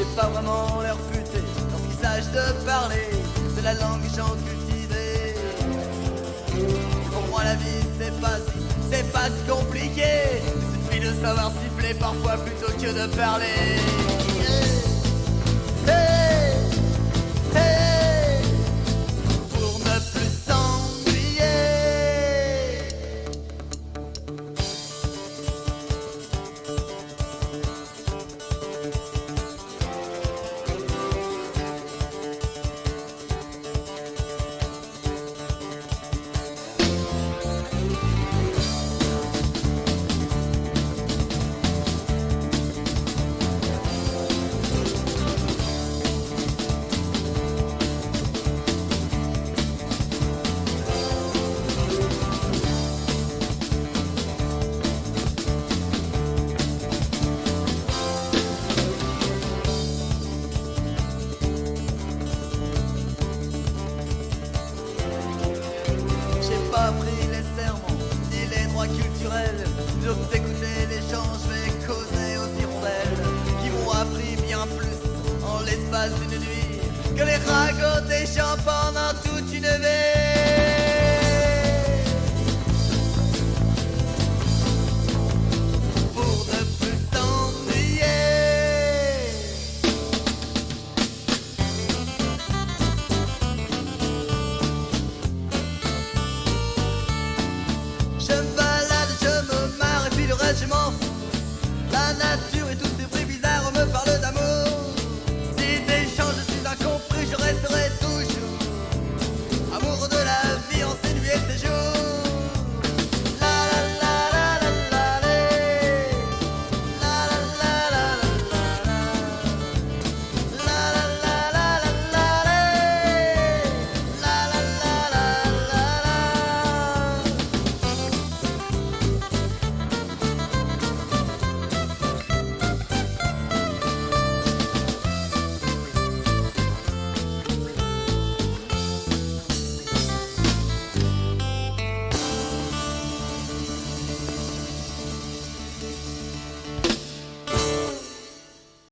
J'ai pas vraiment l'air futé lorsqu'il s'agit de parler de la langue des gens cultivés. Pour moi la vie c'est pas si compliqué. Il suffit de savoir siffler parfois plutôt que de parler. Hey, hey, pour ne plus s'ennuyer. J'ai pas pris les sermons ni les droits culturels. Plutôt que d'écouter les gens, je vais causer aux hirondelles qui m'ont appris bien plus en l'espace d'une nuit que les ragots des gens pendant